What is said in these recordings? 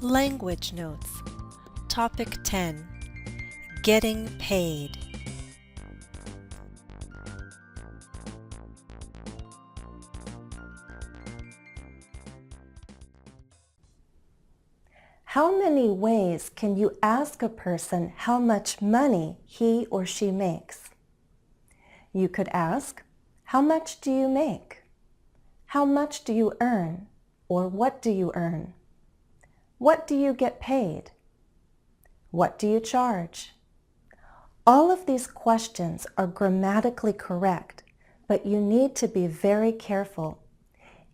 Language Notes. Topic 10. Getting paid. How many ways can you ask a person how much money he or she makes? You could ask, how much do you make? How much do you earn? Or what do you earn? What do you get paid? What do you charge? All of these questions are grammatically correct, but you need to be very careful.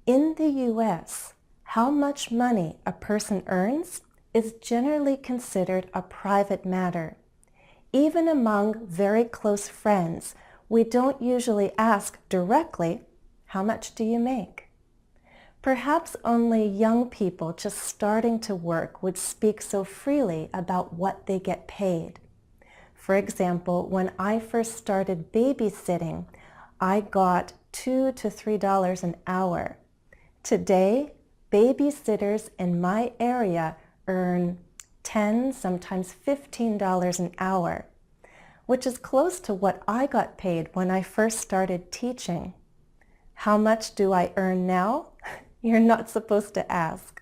In the U.S., how much money a person earns is generally considered a private matter. Even among very close friends, we don't usually ask directly, how much do you make? Perhaps only young people just starting to work would speak so freely about what they get paid. For example, when I first started babysitting, I got $2 to $3 an hour. Today, babysitters in my area earn $10, sometimes $15 an hour, which is close to what I got paid when I first started teaching. How much do I earn now? You're not supposed to ask.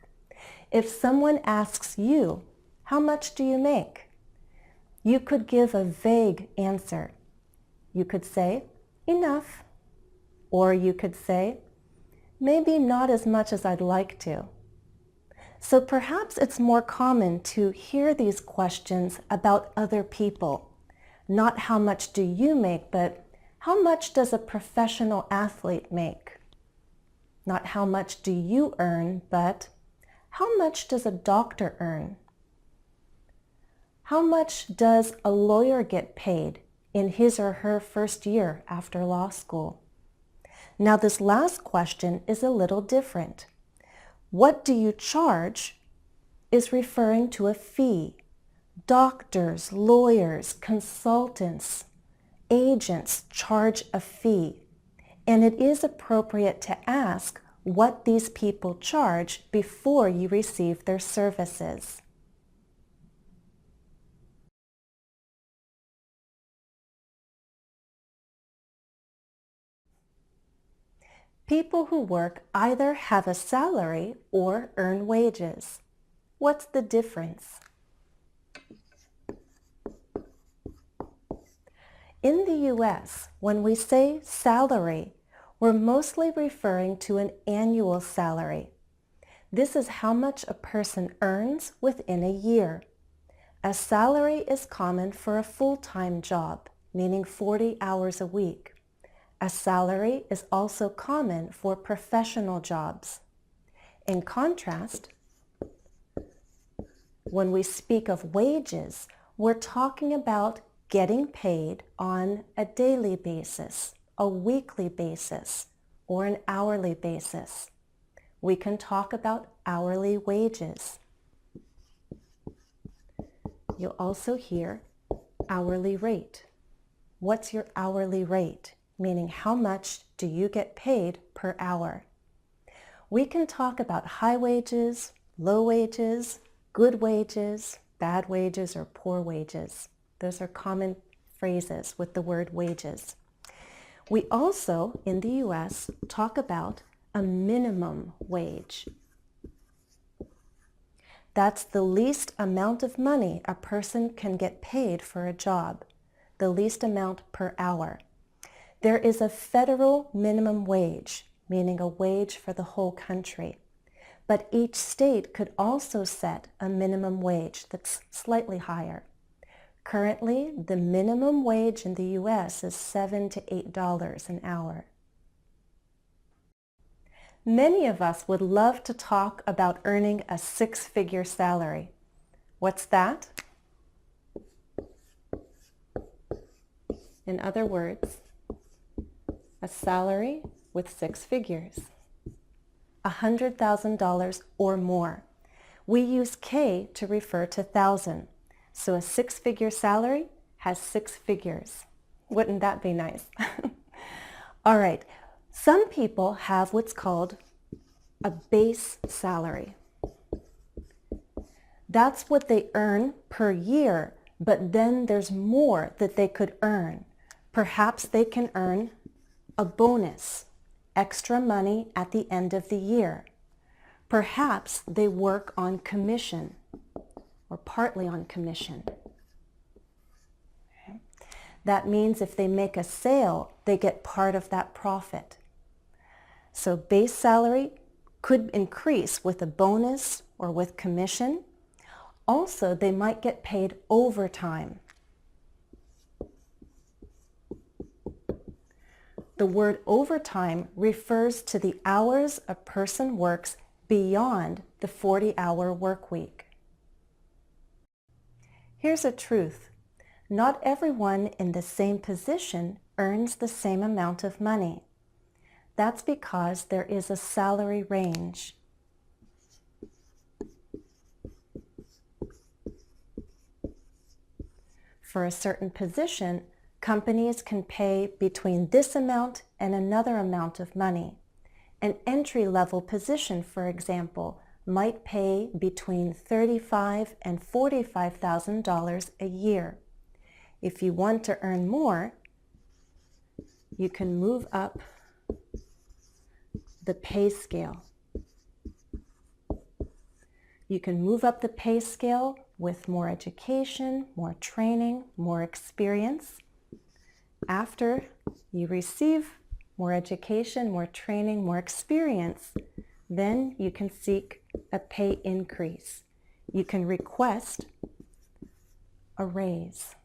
If someone asks you, how much do you make? You could give a vague answer. You could say, enough. Or you could say, maybe not as much as I'd like to. So perhaps it's more common to hear these questions about other people. Not how much do you make, but how much does a professional athlete make? Not how much do you earn, but how much does a doctor earn? How much does a lawyer get paid in his or her first year after law school? Now this last question is a little different. What do you charge is referring to a fee. Doctors, lawyers, consultants, agents charge a fee. And it is appropriate to ask what these people charge before you receive their services. People who work either have a salary or earn wages. What's the difference? In the U.S., when we say salary, we're mostly referring to an annual salary. This is how much a person earns within a year. A salary is common for a full-time job, meaning 40 hours a week. A salary is also common for professional jobs. In contrast, when we speak of wages, we're talking about getting paid on a daily basis, a weekly basis, or an hourly basis. We can talk about hourly wages. You'll also hear hourly rate. What's your hourly rate? Meaning how much do you get paid per hour? We can talk about high wages, low wages, good wages, bad wages, or poor wages. Those are common phrases with the word wages. We also, in the U.S., talk about a minimum wage. That's the least amount of money a person can get paid for a job, the least amount per hour. There is a federal minimum wage, meaning a wage for the whole country. But each state could also set a minimum wage that's slightly higher. Currently, the minimum wage in the U.S. is $7 to $8 an hour. Many of us would love to talk about earning a six-figure salary. What's that? In other words, a salary with six figures, $100,000 or more. We use K to refer to thousand, so a six-figure salary has six figures. Wouldn't that be nice? All right, some people have what's called a base salary. That's what they earn per year, but then there's more that they could earn. Perhaps they can earn a bonus, extra money at the end of the year. Perhaps they work on commission or partly on commission. Okay. That means if they make a sale, they get part of that profit. So base salary could increase with a bonus or with commission. Also, they might get paid overtime. The word overtime refers to the hours a person works beyond the 40-hour work week. Here's a truth. Not everyone in the same position earns the same amount of money. That's because there is a salary range. For a certain position, companies can pay between this amount and another amount of money. An entry-level position, for example, might pay between $35,000 and $45,000 a year. If you want to earn more, you can move up the pay scale. You can move up the pay scale with more education, more training, more experience. After you receive more education, more training, more experience, then you can seek a pay increase. You can request a raise.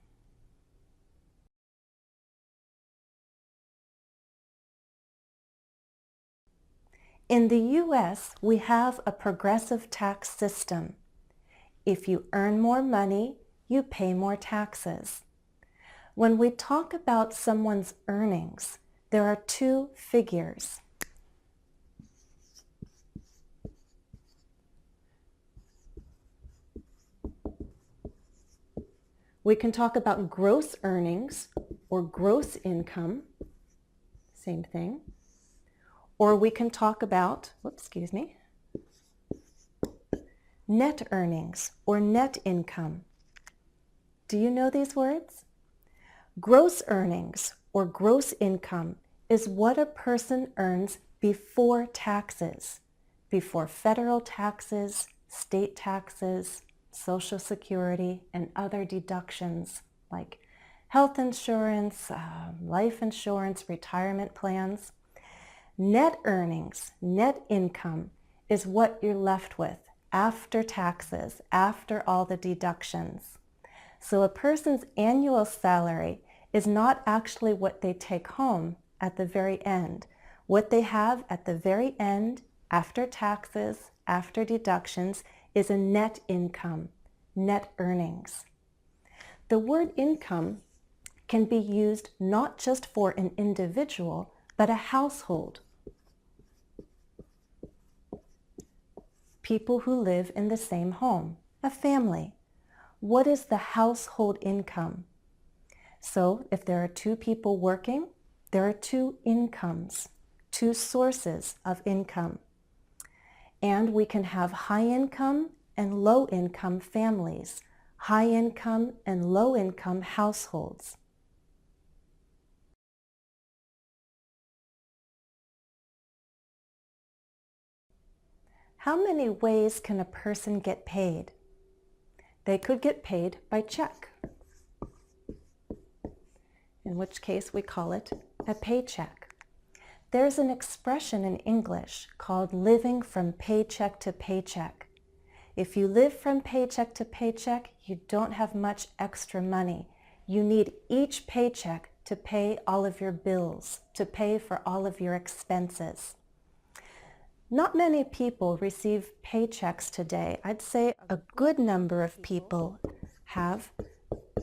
In the U.S., we have a progressive tax system. If you earn more money, you pay more taxes. When we talk about someone's earnings, there are two figures. We can talk about gross earnings or gross income, same thing. Or we can talk about, net earnings or net income. Do you know these words? Gross earnings or gross income is what a person earns before taxes, before federal taxes, state taxes, Social Security, and other deductions like health insurance, life insurance, retirement plans. Net earnings, net income, is what you're left with after taxes, after all the deductions. So a person's annual salary is not actually what they take home at the very end. What they have at the very end, after taxes, after deductions, is a net income, net earnings. The word income can be used not just for an individual, but a household. People who live in the same home, a family. What is the household income? So if there are two people working, there are two incomes, two sources of income. And we can have high income and low income families, high income and low income households. How many ways can a person get paid? They could get paid by check, in which case we call it a paycheck. There's an expression in English called living from paycheck to paycheck. If you live from paycheck to paycheck, you don't have much extra money. You need each paycheck to pay all of your bills, to pay for all of your expenses. Not many people receive paychecks today. I'd say a good number of people have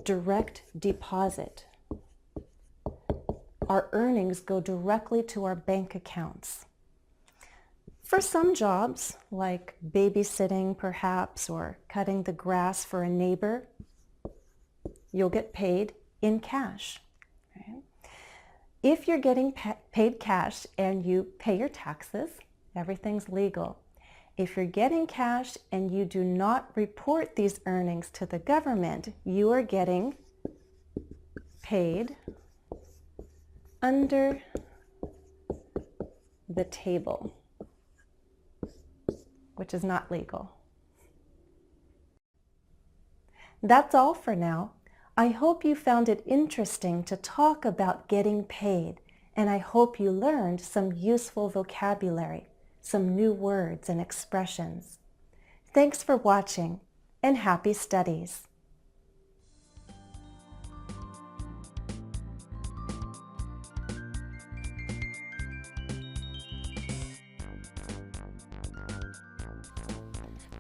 direct deposit. Our earnings go directly to our bank accounts. For some jobs, like babysitting perhaps, or cutting the grass for a neighbor, you'll get paid in cash. Right? If you're getting paid cash and you pay your taxes, everything's legal, If you're getting cash and you do not report these earnings to the government, you are getting paid under the table, which is not legal. That's all for now. I hope you found it interesting to talk about getting paid, and I hope you learned some useful vocabulary, some new words and expressions. Thanks for watching, and happy studies!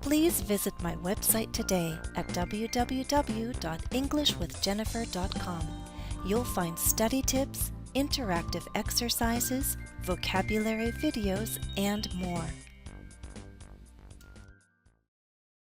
Please visit my website today at www.englishwithjennifer.com. You'll find study tips, interactive exercises, vocabulary videos, and more.